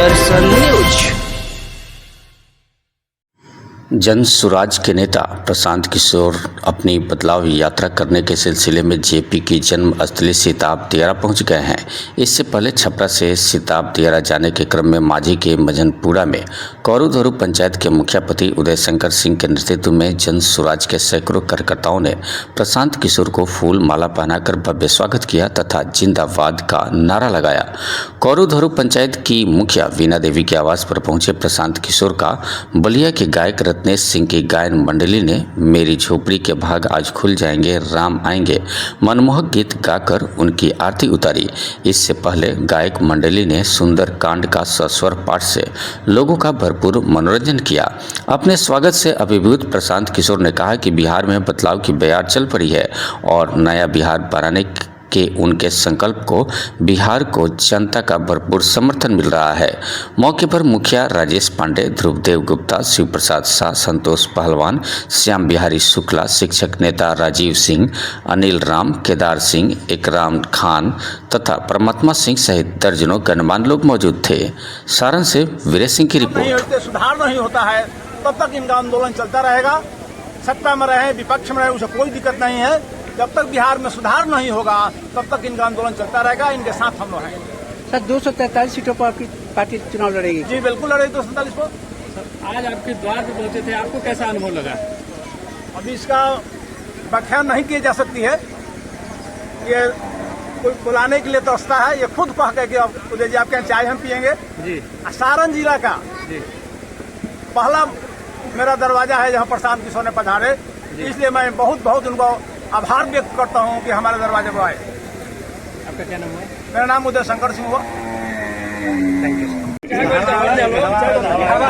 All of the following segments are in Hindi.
दर्शन न्यूज। जन सुराज के नेता प्रशांत किशोर अपनी बदलाव यात्रा करने के सिलसिले में जेपी की जन्म स्थली सिताब दियारा पहुंच गए हैं। इससे पहले छपरा से सिताब दियारा जाने के क्रम में माझी के मजनपुरा में कौरू पंचायत के मुखियापति उदय शंकर सिंह के नेतृत्व में जन सुराज के सैकड़ों कार्यकर्ताओं ने प्रशांत किशोर को फूल माला पहनाकर भव्य स्वागत किया तथा जिंदाबाद का नारा लगाया। कौरू पंचायत की मुखिया वीना देवी के आवास पर पहुंचे प्रशांत किशोर का बलिया के गायक रत्नेश सिंह की गायन मंडली ने मेरी झोपड़ी के भाग आज खुल जाएंगे, राम आएंगे मनमोहक गीत गाकर उनकी आरती उतारी। इससे पहले गायक मंडली ने सुंदर कांड का सस्वर पाठ से लोगों का भरपूर मनोरंजन किया। अपने स्वागत से अभिभूत प्रशांत किशोर ने कहा कि बिहार में बदलाव की बयार चल पड़ी है और नया बिहार बनाने के उनके संकल्प को बिहार को जनता का भरपूर समर्थन मिल रहा है। मौके पर मुखिया राजेश पांडे, ध्रुवदेव गुप्ता, शिव प्रसाद शाह, संतोष पहलवान, श्याम बिहारी शुक्ला, शिक्षक नेता राजीव सिंह, अनिल राम, केदार सिंह, इकराम खान तथा परमात्मा सिंह सहित दर्जनों गणमान्य लोग मौजूद थे। सारण से वीरेश सिंह की रिपोर्ट। सुधार नहीं होता है तब तक इनका आंदोलन चलता रहेगा। सत्ता में रहे, विपक्ष में रहे, उसे कोई दिक्कत नहीं है। जब तक बिहार में सुधार नहीं होगा तब तक इनका आंदोलन चलता रहेगा। इनके साथ हम लोग हैं। सर 243 सीटों पर आपकी पार्टी चुनाव लड़ेगी? जी बिल्कुल लड़ेगी 243 पर। आज आपके द्वार पर पहुंचे थे, आपको कैसा अनुभव लगा? अभी इसका व्याख्या नहीं की जा सकती है। ये कोई बुलाने के लिए तरसता है। ये खुद कह के उदय जी आपके यहाँ चाय हम पियेंगे जी। सारण जिला का जी पहला मेरा दरवाजा है जहाँ प्रशांत किशोर ने पधारे, इसलिए मैं बहुत उनको आभार व्यक्त करता हूँ कि हमारे दरवाजे पर आए। आपका क्या नाम है? मेरा नाम उदय शंकर सिंह हुआ। थैंक यू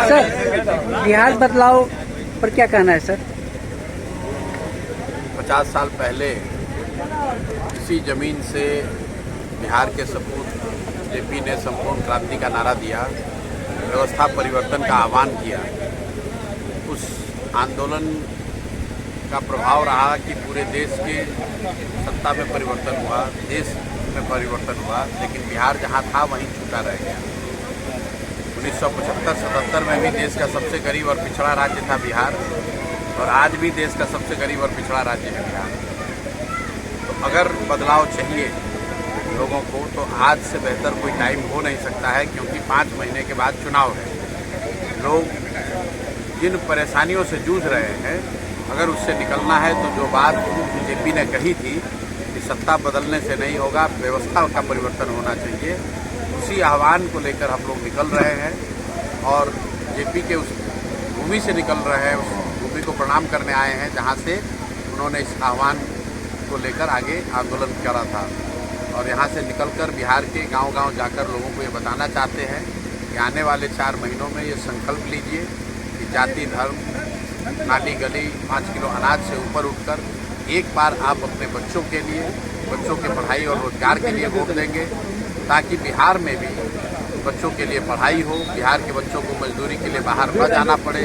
सर, बिहार बदलाव पर क्या कहना है सर? 50 साल पहले इसी जमीन से बिहार के सपूत जेपी ने संपूर्ण क्रांति का नारा दिया, व्यवस्था परिवर्तन का आह्वान किया। उस आंदोलन का प्रभाव रहा कि पूरे देश के सत्ता में परिवर्तन हुआ, देश में परिवर्तन हुआ, लेकिन बिहार जहां था वहीं छूटा रह गया। 1975-77 में भी देश का सबसे गरीब और पिछड़ा राज्य था बिहार, और आज भी देश का सबसे गरीब और पिछड़ा राज्य है बिहार। तो अगर बदलाव चाहिए लोगों को तो आज से बेहतर कोई टाइम हो नहीं सकता है, क्योंकि 5 महीने के बाद चुनाव है। लोग जिन परेशानियों से जूझ रहे हैं, अगर उससे निकलना है तो जो बात जेपी ने कही थी कि सत्ता बदलने से नहीं होगा, व्यवस्था का परिवर्तन होना चाहिए, उसी आह्वान को लेकर हम लोग निकल रहे हैं। और जेपी के उस भूमि से निकल रहे हैं, उस भूमि को प्रणाम करने आए हैं जहां से उन्होंने इस आह्वान को लेकर आगे आंदोलन करा था। और यहां से निकलकर बिहार के गांव-गांव जाकर लोगों को ये बताना चाहते हैं कि आने वाले 4 महीनों में ये संकल्प लीजिए कि जाति, धर्म, नाली गली, 5 किलो अनाज से ऊपर उठकर एक बार आप अपने बच्चों के लिए, बच्चों के पढ़ाई और रोजगार के लिए वोट देंगे, ताकि बिहार में भी बच्चों के लिए पढ़ाई हो, बिहार के बच्चों को मजदूरी के लिए बाहर न जाना पड़े,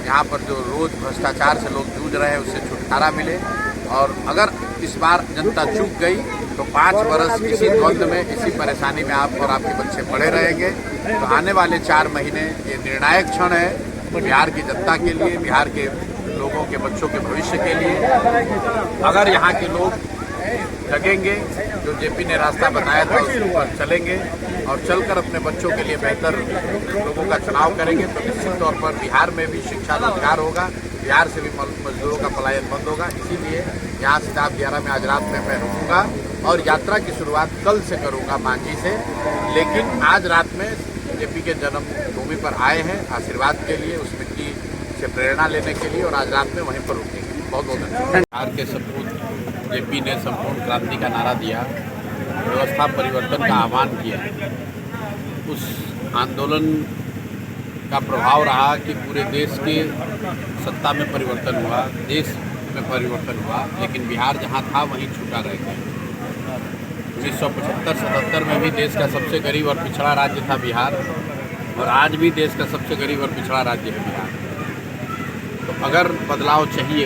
यहाँ पर जो रोज भ्रष्टाचार से लोग जूझ रहे हैं उससे छुटकारा मिले। और अगर इस बार जनता चूक गई तो 5 बरस इसी द्वंद्व में, इसी परेशानी में आप और आपके बच्चे पड़े रहेंगे। तो आने वाले 4 महीने ये निर्णायक क्षण है बिहार की जनता के लिए, बिहार के लोगों के बच्चों के भविष्य के लिए। अगर यहाँ के लोग जगेंगे, जो जेपी ने रास्ता बताया था उस पर चलेंगे और चलकर अपने बच्चों के लिए बेहतर लोगों का चुनाव करेंगे, तो निश्चित तौर पर बिहार में भी शिक्षा रोजगार होगा, बिहार से भी मजदूरों का पलायन बंद होगा। इसीलिए यहाँ सिताब दियारा में आज रात में मैं रुकूंगा और यात्रा की शुरुआत कल से करूँगा मांझी से। लेकिन आज रात में जेपी के जन्मभूमि पर आए हैं आशीर्वाद के लिए, उस मिट्टी से प्रेरणा लेने के लिए, और आज रात में वहीं पर रुकेंगे। बहुत धन्यवाद। बिहार के सपूत जेपी ने संपूर्ण क्रांति का नारा दिया, व्यवस्था परिवर्तन का आह्वान किया। उस आंदोलन का प्रभाव रहा कि पूरे देश के सत्ता में परिवर्तन हुआ, देश में परिवर्तन हुआ, लेकिन बिहार जहां था वहीं छूटा रह गया। 1975-77 में भी देश का सबसे गरीब और पिछड़ा राज्य था बिहार, और आज भी देश का सबसे गरीब और पिछड़ा राज्य है बिहार। तो अगर बदलाव चाहिए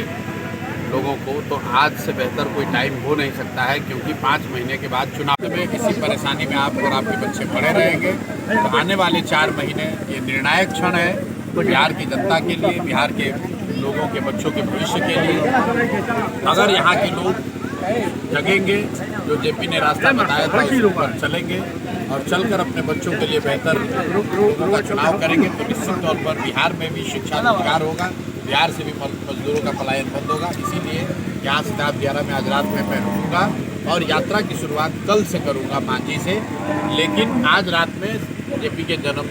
लोगों को, तो आज से बेहतर कोई टाइम हो नहीं सकता है, क्योंकि 5 महीने के बाद चुनाव में इसी परेशानी में आप और आपके बच्चे पड़े रहेंगे। तो आने वाले 4 महीने ये निर्णायक क्षण है बिहार की जनता के लिए, बिहार के लोगों के बच्चों के भविष्य के लिए। अगर यहाँ के लोग जगेंगे, जो जेपी ने रास्ता बताया था उस पर चलेंगे और चलकर अपने बच्चों के लिए बेहतर लोगों का चुनाव करेंगे, तो निश्चित तौर पर बिहार में भी शिक्षा रोजगार होगा, बिहार से भी मजदूरों का पलायन बंद होगा। इसीलिए यहाँ सिताब दियारा में आज रात में मैं रुकूंगा और यात्रा की शुरुआत कल से करूँगा मांझी से, लेकिन आज रात में जेपी के जन्म